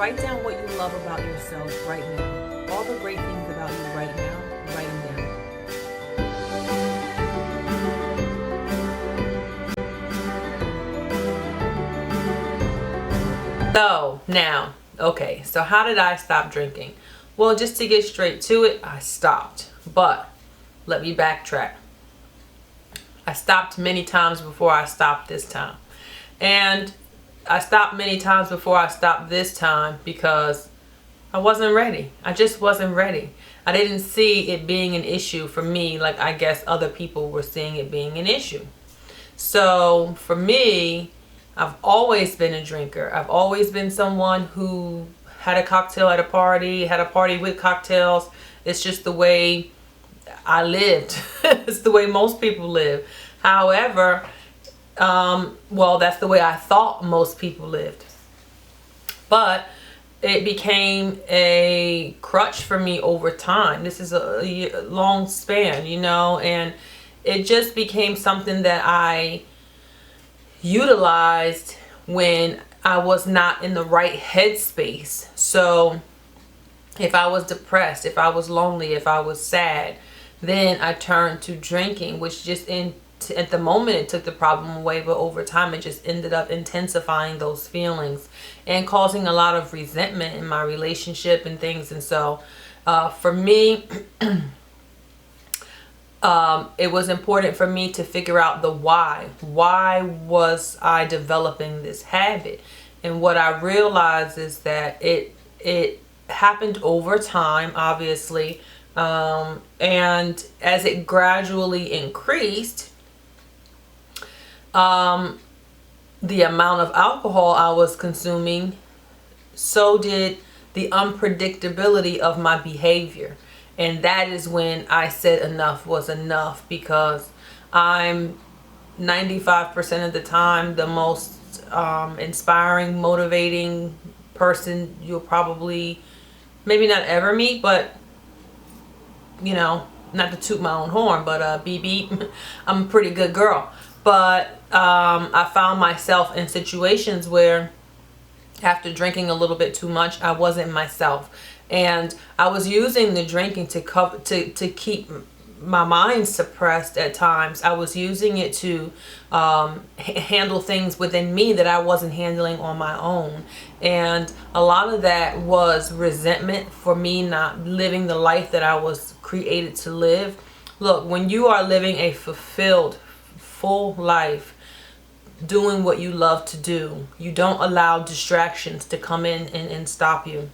Write down what you love about yourself right now. All the great things about you right now, write them down. So now, okay, so how did I stop drinking? Well, just to get straight to it, I stopped. But let me backtrack. I stopped many times before I stopped this time. And I stopped many times before I stopped this time because I wasn't ready. I just wasn't ready. I didn't see it being an issue for me like I guess other people were seeing it being an issue. So for me, I've always been a drinker. I've always been someone who had a cocktail at a party, had a party with cocktails. It's just the way I lived. It's the way most people live. However, well, that's the way I thought most people lived. But it became a crutch for me over time. This is a long span, you know, and it just became something that I utilized when I was not in the right headspace. So if I was depressed, if I was lonely, if I was sad, then I turned to drinking, which just at the moment it took the problem away, but over time it just ended up intensifying those feelings and causing a lot of resentment in my relationship and things. And so for me, it was important for me to figure out the why. Why was I developing this habit? And what I realized is that it happened over time, obviously, and as it gradually increased, the amount of alcohol I was consuming, so did the unpredictability of my behavior. And that is when I said enough was enough, because I'm 95% of the time the most inspiring, motivating person you'll probably maybe not ever meet, but you know, not to toot my own horn, but beep beep, I'm a pretty good girl. But I found myself in situations where after drinking a little bit too much, I wasn't myself. And I was using the drinking to keep my mind suppressed at times. I was using it to handle things within me that I wasn't handling on my own. And a lot of that was resentment for me not living the life that I was created to live. Look, when you are living a fulfilled, full life, doing what you love to do, you don't allow distractions to come in and stop you.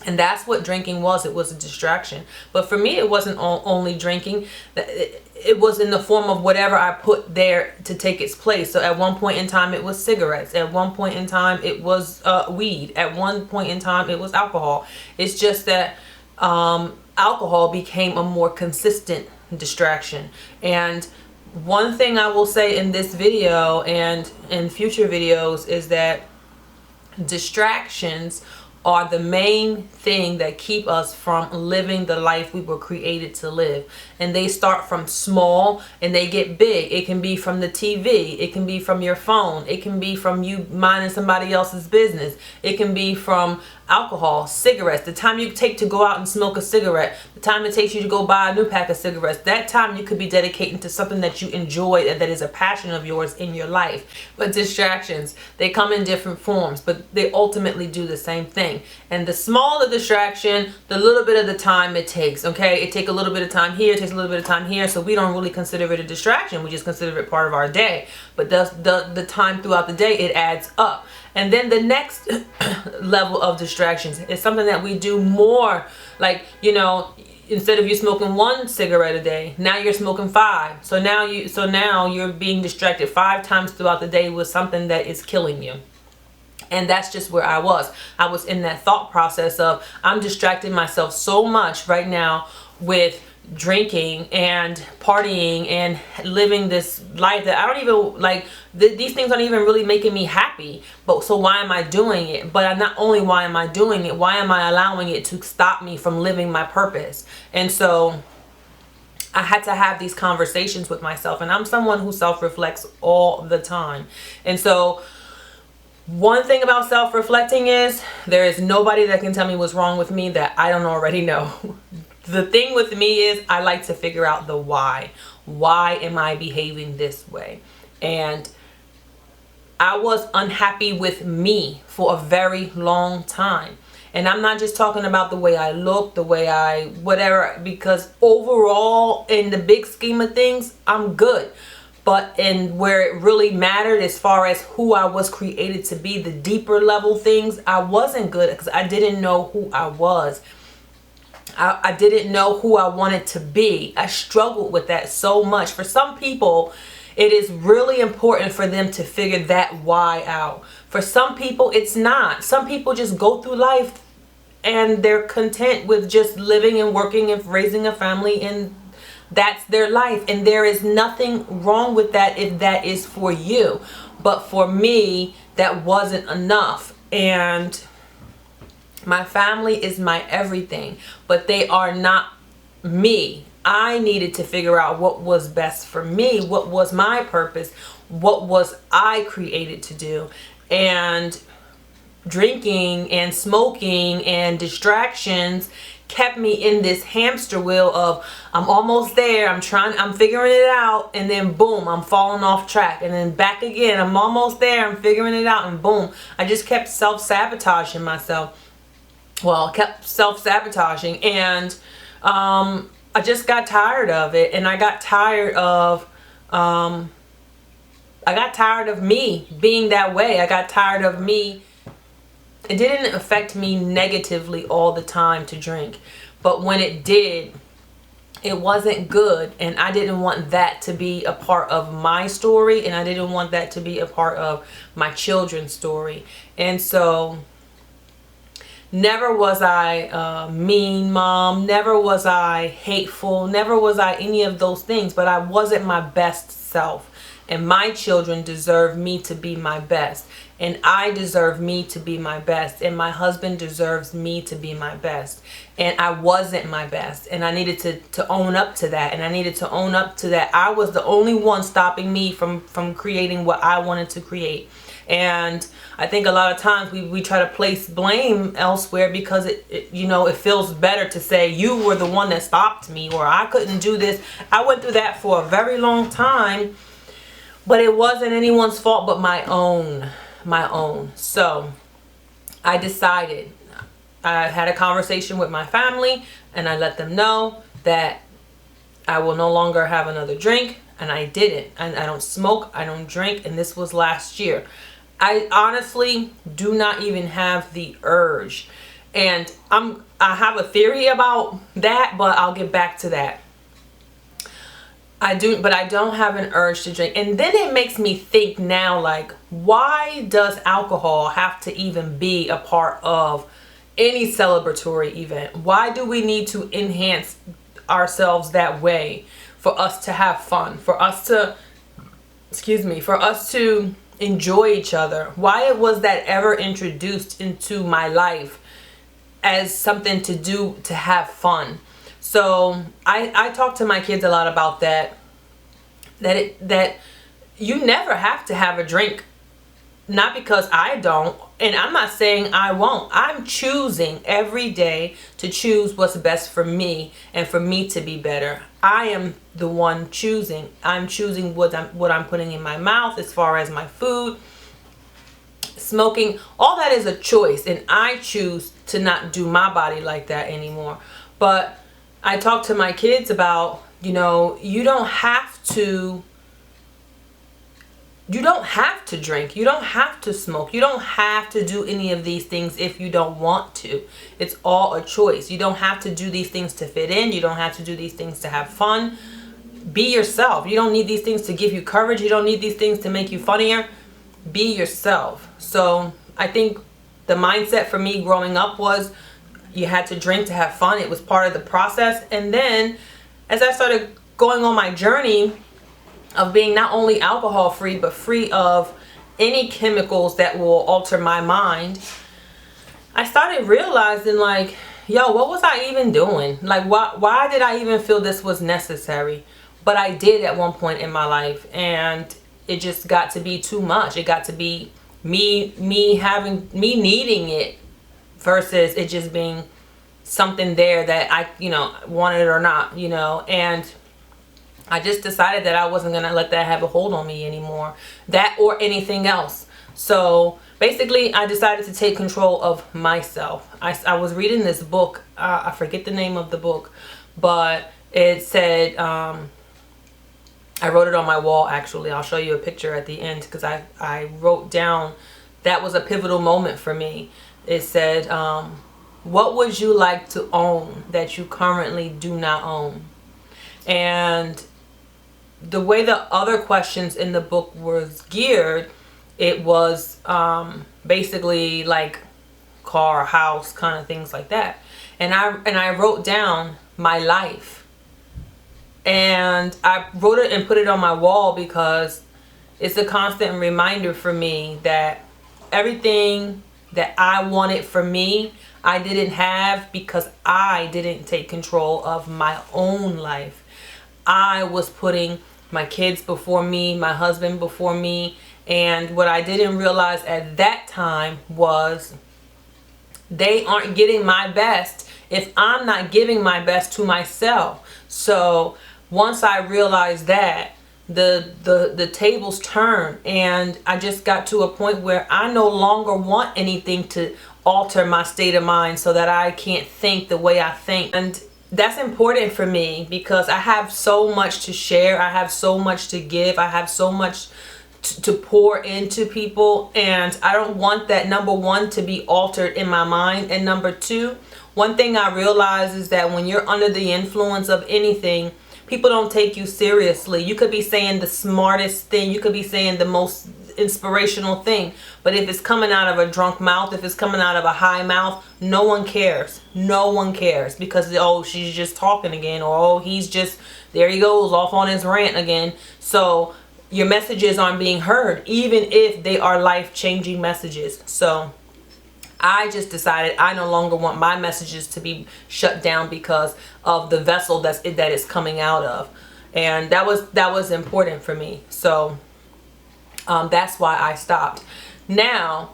And that's what drinking was. It was a distraction. But for me, it wasn't only drinking. It was in the form of whatever I put there to take its place. So at one point in time, it was cigarettes. At one point in time, it was weed. At one point in time, it was alcohol. It's just that alcohol became a more consistent distraction. And one thing I will say in this video and in future videos is that distractions are the main thing that keep us from living the life we were created to live. And they start from small and they get big. It can be from the TV. It can be from your phone. It can be from you minding somebody else's business. It can be from alcohol, cigarettes, the time you take to go out and smoke a cigarette, the time it takes you to go buy a new pack of cigarettes. That time you could be dedicating to something that you enjoy and that is a passion of yours in your life. But distractions, they come in different forms, but they ultimately do the same thing. And the smaller distraction, the little bit of the time it takes, okay? It takes a little bit of time here, it takes a little bit of time here, so we don't really consider it a distraction. We just consider it part of our day. But the time throughout the day, it adds up. And then the next level of distractions is something that we do more, like, you know, instead of you smoking 1 cigarette a day, now you're smoking 5. So now you're being distracted 5 times throughout the day with something that is killing you. And that's just where I was. I was in that thought process of, I'm distracting myself so much right now with drinking and partying and living this life that I don't even like. These things aren't even really making me happy. But so why am I doing it? But not only why am I doing it, why am I allowing it to stop me from living my purpose? And so I had to have these conversations with myself. And I'm someone who self-reflects all the time. And so One thing about self-reflecting is there is nobody that can tell me what's wrong with me that I don't already know. The thing with me is I like to figure out the why. Why am I behaving this way? And I was unhappy with me for a very long time. And I'm not just talking about the way I look, the way I whatever, because overall in the big scheme of things, I'm good. But in where it really mattered as far as who I was created to be, the deeper level things, I wasn't good because I didn't know who I was. I didn't know who I wanted to be. I struggled with that so much. For some people, it is really important for them to figure that why out. For some people, it's not. Some people just go through life and they're content with just living and working and raising a family, and that's their life. And there is nothing wrong with that if that is for you. But for me, that wasn't enough. And my family is my everything, but they are not me. I needed to figure out what was best for me, what was my purpose, what was I created to do. And drinking and smoking and distractions kept me in this hamster wheel of I'm almost there, I'm figuring it out, and then boom, I'm falling off track, and then back again, I'm almost there, I'm figuring it out, and boom, I just kept self-sabotaging myself. Well, I kept self-sabotaging, and I just got tired of it, and I got tired of me being that way. I got tired of me. It didn't affect me negatively all the time to drink, but when it did, it wasn't good, and I didn't want that to be a part of my story, and I didn't want that to be a part of my children's story. And so never was I a mean mom, never was I hateful, never was I any of those things, but I wasn't my best self. And my children deserve me to be my best. And I deserve me to be my best. And my husband deserves me to be my best. And I wasn't my best. And I needed to own up to that. And I needed to own up to that. I was the only one stopping me from creating what I wanted to create. And I think a lot of times we try to place blame elsewhere because it feels better to say you were the one that stopped me, or I couldn't do this. I went through that for a very long time, but it wasn't anyone's fault but my own. So I decided, I had a conversation with my family, and I let them know that I will no longer have another drink, and I didn't. And I don't smoke, I don't drink, and this was last year. I honestly do not even have the urge. And I have a theory about that, but I'll get back to that. But I don't have an urge to drink. And then it makes me think now, like, why does alcohol have to even be a part of any celebratory event? Why do we need to enhance ourselves that way for us to have fun, for us to enjoy each other? Why was that ever introduced into my life as something to do to have fun? So I talk to my kids a lot about that you never have to have a drink. Not because I don't, and I'm not saying I won't. I'm choosing every day to choose what's best for me and for me to be better. I am the one choosing. I'm choosing what I'm putting in my mouth as far as my food, smoking. All that is a choice, and I choose to not do my body like that anymore. But I talk to my kids about, you don't have to drink, you don't have to smoke, you don't have to do any of these things if you don't want to. It's all a choice. You don't have to do these things to fit in. You don't have to do these things to have fun. Be yourself. You don't need these things to give you courage. You don't need these things to make you funnier. Be yourself. So I think the mindset for me growing up was you had to drink to have fun. It was part of the process. And then as I started going on my journey of being not only alcohol free, but free of any chemicals that will alter my mind, I started realizing, like, yo, what was I even doing? Like, why did I even feel this was necessary? But I did at one point in my life, and it just got to be too much. It got to be me needing it versus it just being something there that I, wanted or not, and I just decided that I wasn't going to let that have a hold on me anymore, that or anything else. So basically I decided to take control of myself. I was reading this book, I forget the name of the book, but it said, I wrote it on my wall, actually. I'll show you a picture at the end, because I wrote down, that was a pivotal moment for me. It said, what would you like to own that you currently do not own? And the way the other questions in the book was geared, it was basically like car, house, kind of things like that. And I wrote down my life. And I wrote it and put it on my wall because it's a constant reminder for me that everything that I wanted for me, I didn't have because I didn't take control of my own life. I was putting my kids before me, my husband before me. And what I didn't realize at that time was they aren't getting my best if I'm not giving my best to myself. So once I realized that, the tables turned, and I just got to a point where I no longer want anything to alter my state of mind so that I can't think the way I think. And that's important for me because I have so much to share. I have so much to give. I have so much to pour into people, and I don't want that, number one, to be altered in my mind. And number two, one thing I realize is that when you're under the influence of anything, people don't take you seriously. You could be saying the smartest thing, you could be saying the most inspirational thing, but if it's coming out of a drunk mouth, if it's coming out of a high mouth, no one cares. No one cares, because oh, she's just talking again, or oh, he's just, there he goes off on his rant again. So your messages aren't being heard, even if they are life-changing messages. So I just decided I no longer want my messages to be shut down because of the vessel that it's coming out of, and that was important for me. So that's why I stopped. Now,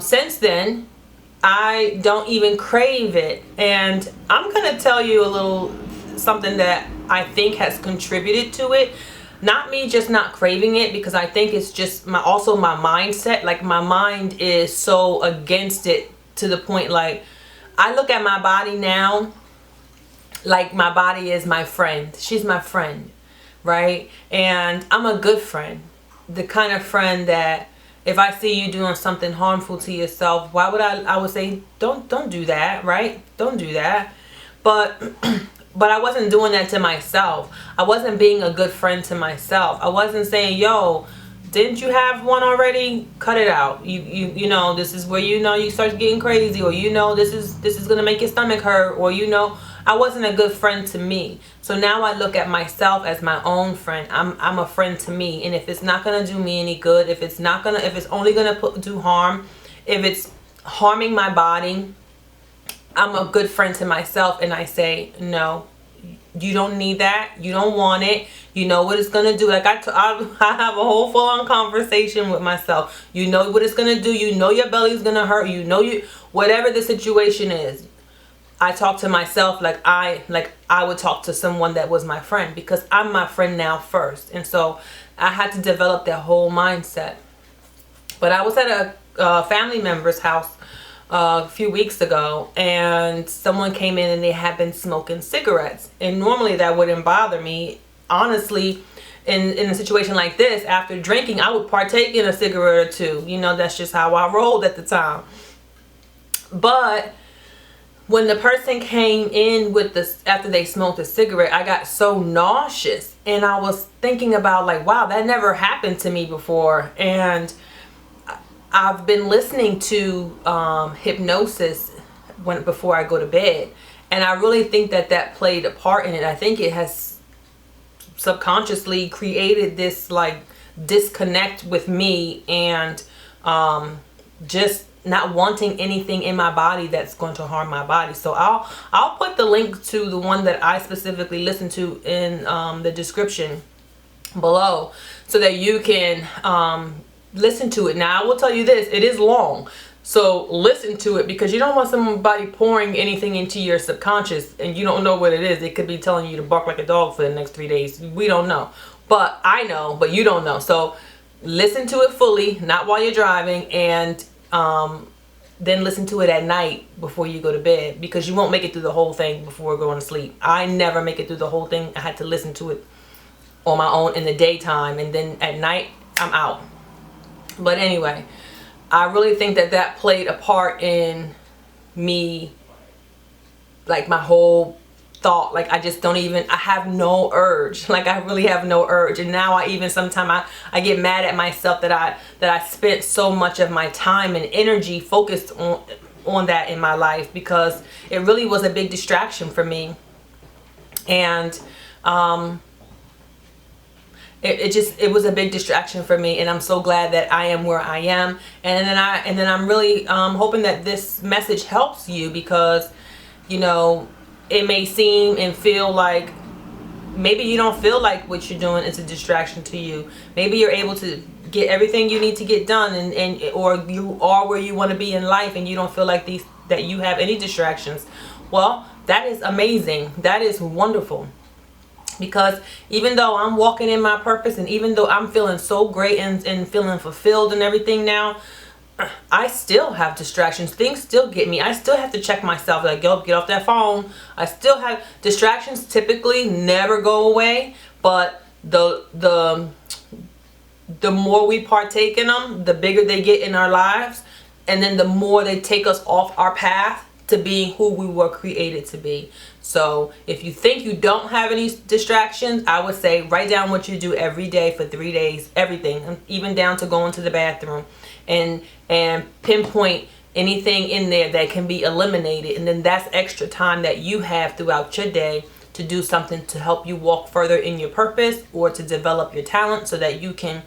since then, I don't even crave it, and I'm gonna tell you a little something that I think has contributed to it. Not me just not craving it, because I think it's just also my mindset. Like, my mind is so against it to the point, like, I look at my body now like my body is my friend. She's my friend, right? And I'm a good friend. The kind of friend that if I see you doing something harmful to yourself, why would I would say, don't do that, right? Don't do that. But I wasn't doing that to myself. I wasn't being a good friend to myself. I wasn't saying, yo, didn't you have one already? Cut it out. You know, this is where you start getting crazy, or this is gonna make your stomach hurt, or I wasn't a good friend to me. So now I look at myself as my own friend. I'm a friend to me, and if it's not gonna do me any good, if it's only gonna do harm, if it's harming my body, I'm a good friend to myself, and I say, no, you don't need that. You don't want it. You know what it's going to do. Like I have a whole full-on conversation with myself. You know what it's going to do. You know your belly's going to hurt. Whatever the situation is, I talk to myself like I would talk to someone that was my friend, because I'm my friend now first. And so I had to develop that whole mindset. But I was at a family member's house a few weeks ago, and someone came in and they had been smoking cigarettes, and normally that wouldn't bother me. Honestly, in a situation like this, after drinking, I would partake in a cigarette or two. That's just how I rolled at the time. But when the person came in with after they smoked a cigarette, I got so nauseous, and I was thinking about, like, wow, that never happened to me before. And I've been listening to hypnosis before I go to bed, and I really think that played a part in it. I think it has subconsciously created this like disconnect with me, and just not wanting anything in my body that's going to harm my body. So I'll put the link to the one that I specifically listened to in the description below, so that you can listen to it. Now I will tell you this, it is long. So listen to it, because you don't want somebody pouring anything into your subconscious and you don't know what it is. It could be telling you to bark like a dog for the next 3 days. We don't know. But I know, but you don't know. So listen to it fully, not while you're driving, and then listen to it at night before you go to bed, because you won't make it through the whole thing before going to sleep. I never make it through the whole thing. I had to listen to it on my own in the daytime, and then at night I'm out. But anyway, I really think that that played a part in me, like my whole thought. Like I just don't even, I have no urge. Like I really have no urge. And now I even sometimes I get mad at myself that I spent so much of my time and energy focused on that in my life, because it really was a big distraction for me. And it was a big distraction for me, and I'm so glad that I am where I am. And then I'm really hoping that this message helps you, because you know, it may seem and feel like maybe you don't feel like what you're doing is a distraction to you. Maybe you're able to get everything you need to get done, or you are where you want to be in life, and you don't feel like that you have any distractions. Well, that is amazing. That is wonderful. Because even though I'm walking in my purpose, and even though I'm feeling so great and feeling fulfilled and everything now, I still have distractions. Things still get me. I still have to check myself, like, yo, get off that phone. I still have distractions. Typically never go away, but the more we partake in them, the bigger they get in our lives, and then the more they take us off our path to being who we were created to be. So if you think you don't have any distractions, I would say write down what you do every day for 3 days, everything, even down to going to the bathroom, and pinpoint anything in there that can be eliminated. And then that's extra time that you have throughout your day to do something to help you walk further in your purpose, or to develop your talent so that you can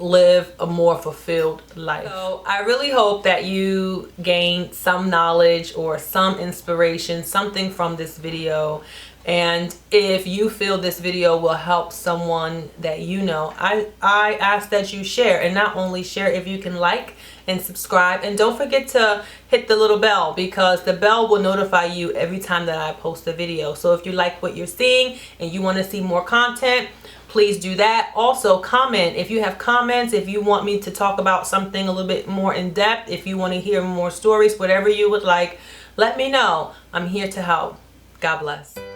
live a more fulfilled life. So I really hope that you gained some knowledge or some inspiration, something from this video. And if you feel this video will help someone that you know, I ask that you share, and not only share, if you can like and subscribe, and don't forget to hit the little bell, because the bell will notify you every time that I post a video. So if you like what you're seeing and you want to see more content, please do that. Also comment if you have comments, if you want me to talk about something a little bit more in depth, if you want to hear more stories, whatever you would like, let me know. I'm here to help. God bless.